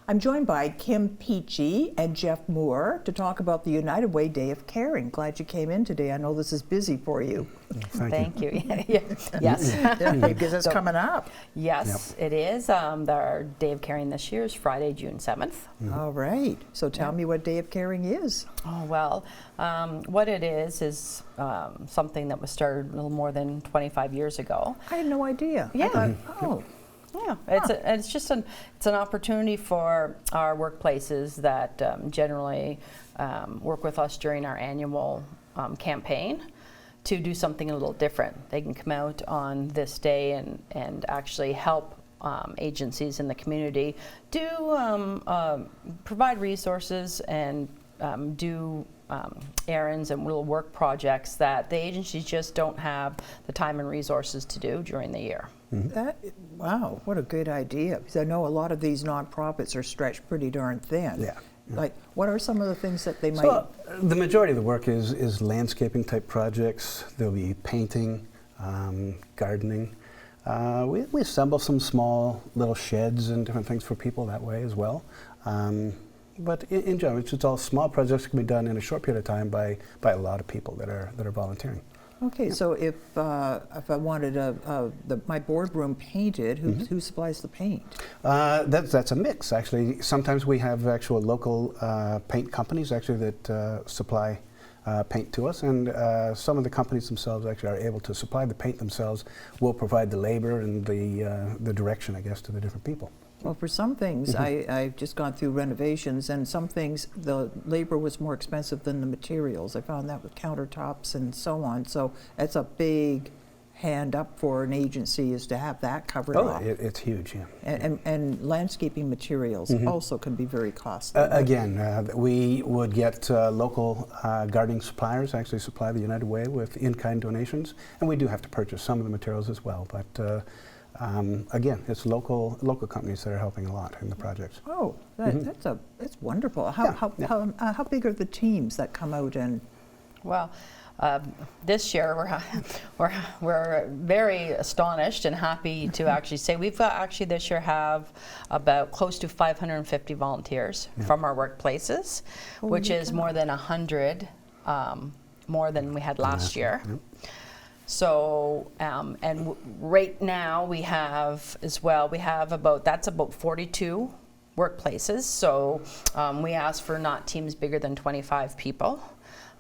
I'm joined by Kim Peachey and Jeff Moore to talk about the United Way Day of Caring. Glad you came in today. I know this is busy for you. Thank you. Yes. Because it's coming up. Yes, it is. Our Day of Caring this year is Friday, June 7th. All right. So tell me what Day of Caring is. Oh, well, what it is something that was started a little more than 25 years ago. I had no idea. Yeah. Yeah, it's just an opportunity for our workplaces that generally work with us during our annual campaign to do something a little different. They can come out on this day and actually help agencies in the community do provide resources and do errands and little work projects that the agencies just don't have the time and resources to do during the year. Wow, what a good idea. Because I know a lot of these nonprofits are stretched pretty darn thin. Yeah. Like, what are some of the things that they might... So, the majority of the work is landscaping type projects. There'll be painting, gardening. We assemble some small little sheds and different things for people that way as well. But in general, it's all small projects that can be done in a short period of time by a lot of people that are volunteering. Okay, so if I wanted my boardroom painted, who supplies the paint? That's a mix, actually. Sometimes we have actual local paint companies actually that supply paint to us, and some of the companies themselves actually are able to supply the paint themselves. We'll provide the labor and the direction, I guess, to the different people. Well, for some things, I've just gone through renovations, and some things the labor was more expensive than the materials. I found that with countertops and so on. So it's a big hand up for an agency is to have that covered up. It's huge, yeah. And landscaping materials also can be very costly. Again, we would get local gardening suppliers actually supply the United Way with in-kind donations, and we do have to purchase some of the materials as well. But again, it's local companies that are helping a lot in the projects. Oh, that's wonderful. How big are the teams that come out and? Well, this year we're very astonished and happy to actually say we've actually this year have about close to 550 volunteers from our workplaces, which is more than 100 more than we had last year. So, and right now we have as well, that's about 42 workplaces. So we ask for not teams bigger than 25 people.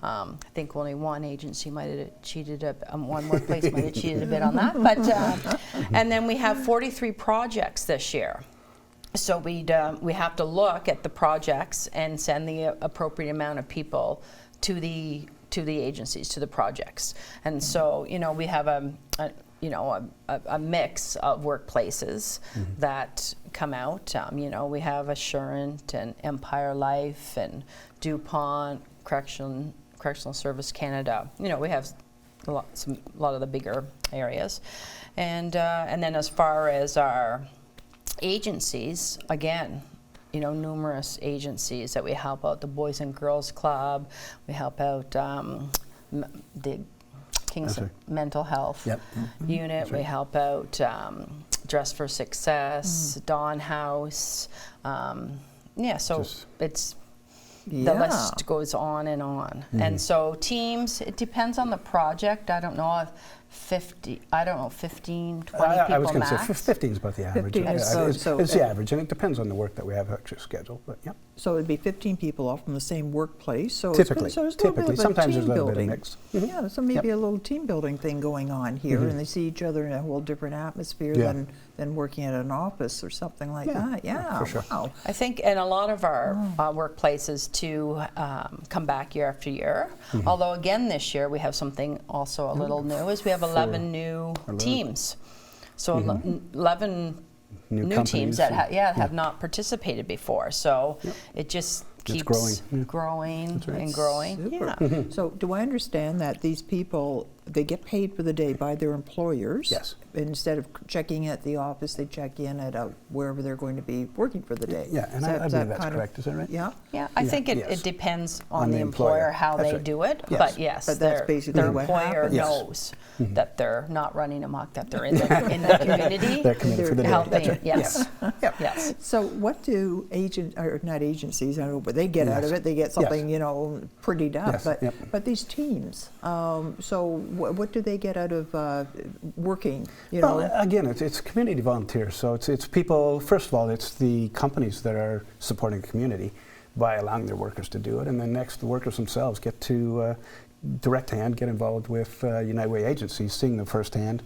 I think only one agency might have cheated, one workplace might have cheated a bit on that. But, and then we have 43 projects this year. So we have to look at the projects and send the appropriate amount of people to the agencies, to the projects. And so, we have a mix of workplaces that come out. We have Assurant and Empire Life and DuPont, Correctional Service Canada. We have a lot of the bigger areas. And then as far as our agencies, again, numerous agencies that we help out, the Boys and Girls Club, we help out the Kingston Mental Health Unit, we help out Dress for Success, Dawn House, so the list goes on and on. And so teams, it depends on the project. I don't know if 15, 20 people max. I was going to say 15 is about the average. 15 is it's the average, and it depends on the work that we have actually scheduled. But yeah. So it'd be 15 people all from the same workplace. So typically, sometimes there's a little bit of mix. Yeah, so maybe a little team building thing going on here, and they see each other in a whole different atmosphere than working at an office or something like that. Yeah, for sure. Wow. I think, and a lot of our workplaces too come back year after year. Although again this year we have something also a little new, is we have 11 new teams. So 11 new teams that have not participated before. So it just keeps growing and growing. Super. So do I understand that these people they get paid for the day by their employers. Yes. Instead of checking at the office, they check in at wherever they're going to be working for the day. Yeah, and I believe that's correct. Is that right? Yeah. Yeah, I think yes. it depends on the employer how That's they right. do it. Yes. But yes, But that's basically their what employer happens. Yes. knows that they're not running amok, that they're in the community. They're committed for the day. helping. That's right. Yes. Yep. Yes. So what do not agencies, I don't know, but they get out of Yes. it, they get something, prettied up. Yes, But, yep. but these teams, so what do they get out of working, Well, again, it's community volunteers. So it's people, first of all, it's the companies that are supporting the community by allowing their workers to do it. And then next, the workers themselves get to direct hand, get involved with United Way agencies, seeing them firsthand,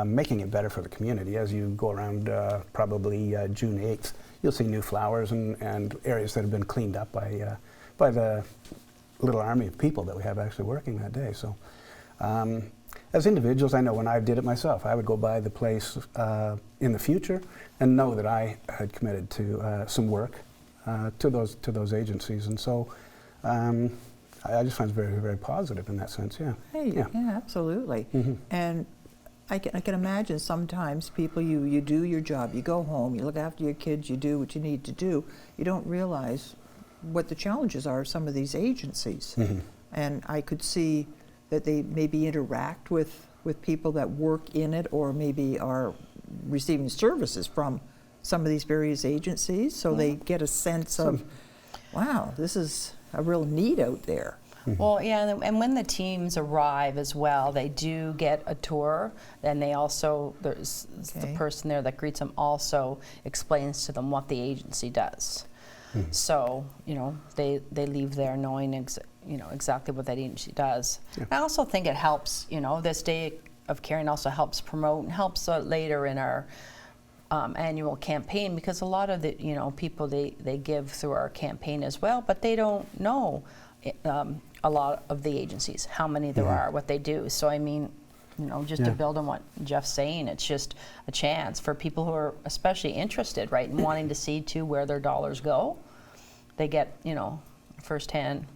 making it better for the community. As you go around probably June 8th, you'll see new flowers and areas that have been cleaned up by the little army of people that we have actually working that day. So as individuals, I know when I did it myself, I would go by the place in the future and know that I had committed to some work to those agencies. And so I just find it very, very positive in that sense, yeah. Hey, yeah, absolutely. And I can imagine sometimes people, you do your job, you go home, you look after your kids, you do what you need to do. You don't realize what the challenges are of some of these agencies. And I could see that they maybe interact with people that work in it or maybe are receiving services from some of these various agencies, so they get a sense of, wow, this is a real need out there. Well, yeah, and when the teams arrive as well, they do get a tour, and they also, there's the person there that greets them also explains to them what the agency does. So, they leave there knowing exactly what that agency does. I also think it helps, this Day of Caring also helps promote and helps later in our annual campaign, because a lot of the people they give through our campaign as well, but they don't know a lot of the agencies, how many there are, what they do. So I mean, just to build on what Jeff's saying, it's just a chance for people who are especially interested, right, and wanting to see too where their dollars go. They get firsthand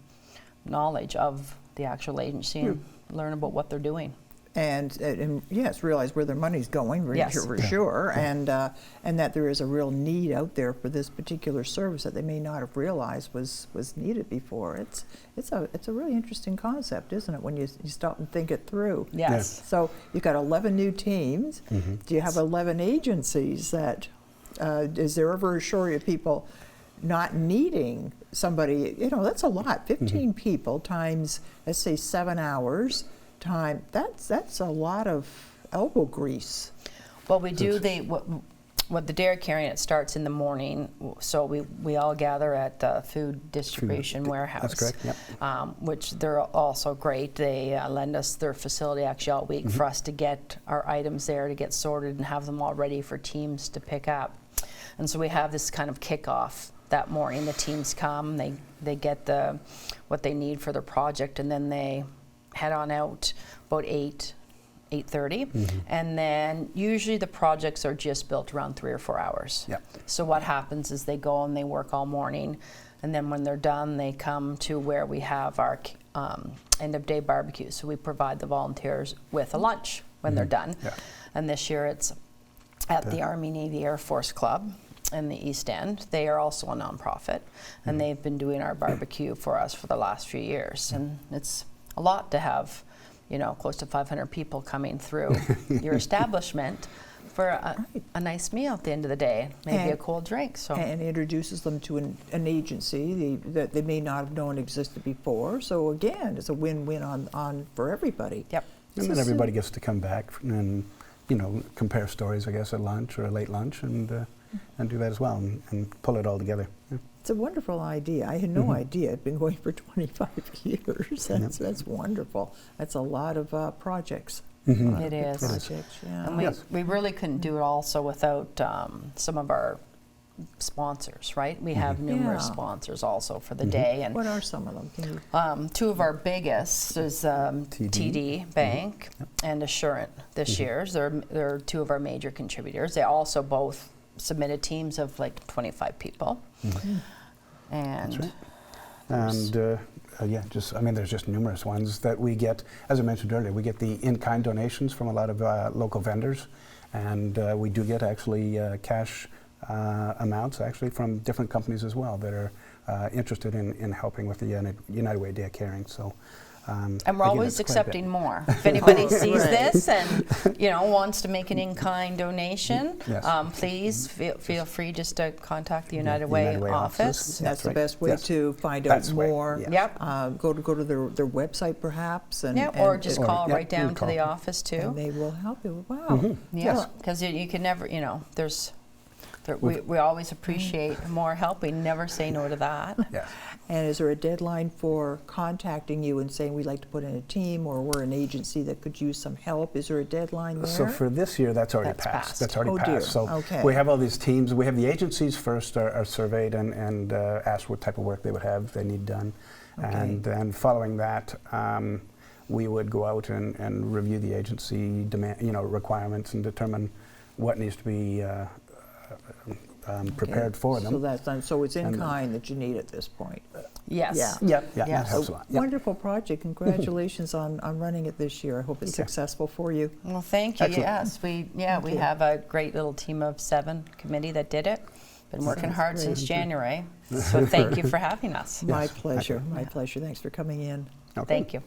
knowledge of the actual agency and learn about what they're doing. And yes, realize where their money's going, for sure, and that there is a real need out there for this particular service that they may not have realized was needed before. It's a really interesting concept, isn't it, when you stop and think it through? Yes. So you've got 11 new teams. Do you have 11 agencies that, is there ever a shortage of people not needing somebody? That's a lot. 15 people times, let's say, 7 hours. Time, that's a lot of elbow grease. Well, we do what the Day of Caring, it starts in the morning, so we all gather at the food distribution warehouse. That's correct, yep. Which they're also great. They lend us their facility actually all week for us to get our items there, to get sorted and have them all ready for teams to pick up. And so we have this kind of kickoff that morning. The teams come, they get what they need for their project, and then they head on out about 8:30, and then usually the projects are just built around 3 or 4 hours. Yep. So what happens is they go and they work all morning, and then when they're done, they come to where we have our end of day barbecue. So we provide the volunteers with a lunch when they're done. Yeah. And this year it's at the Army Navy Air Force Club in the East End. They are also a nonprofit, and they've been doing our barbecue for us for the last few years, and it's a lot to have, close to 500 people coming through your establishment for a nice meal at the end of the day, maybe a cold drink. So and introduces them to an agency that they may not have known existed before. So again, it's a win-win on for everybody. Yep. And then everybody gets to come back and compare stories, I guess, at lunch or a late lunch, and do that as well, and pull it all together. Yeah. It's a wonderful idea. I had no idea. It's been going for 25 years. That's wonderful. That's a lot of projects. It is. Projects, yeah. And we really couldn't do it also without some of our sponsors, right? We have numerous sponsors also for the day. And what are some of them? Can you? Two of our biggest is TD Bank and Assurant this year. They're two of our major contributors. They also both submitted teams of like 25 people. And That's right. And I mean, there's just numerous ones that we get. As I mentioned earlier, we get the in-kind donations from a lot of local vendors, and we do get actually cash amounts actually from different companies as well that are interested in helping with the United Way Day of Caring. So. And we're again, always it's quite a accepting bit. more. If anybody sees Right. this and wants to make an in-kind donation, Yes. Please feel free just to contact the United United Way Way office. offices. That's the right. best way Yes. to find That's out right. more. Yeah. Yep. Go to their website perhaps, and Or just Or- call yeah, right down you to the call. office too. and they will help you. Wow. Mhm. Yeah, Yes. because you can never, we always appreciate more help. We never say no to that. Yeah. And is there a deadline for contacting you and saying we'd like to put in a team, or we're an agency that could use some help? Is there a deadline there? So for this year, that's already That's passed. passed. That's already Oh, passed. dear. So Okay. we have all these teams. We have the agencies first are surveyed and asked what type of work they would have, they need done. Okay. And then following that, we would go out and review the agency requirements and determine what needs to be prepared for them. So that's done. So it's in And- kind that you need at this point. Yes. Yeah. Yeah, Yes. that helps a lot. Yep. Wonderful project. Congratulations on running it this year. I hope it's Okay. successful for you. Well, thank you. Excellent. Yes, we you. have a great little team of 7 committee that did it. Been working Sounds hard great. since January. So thank you for having us. My Yes. pleasure. Okay. My pleasure. Thanks for coming in. Okay. Thank you.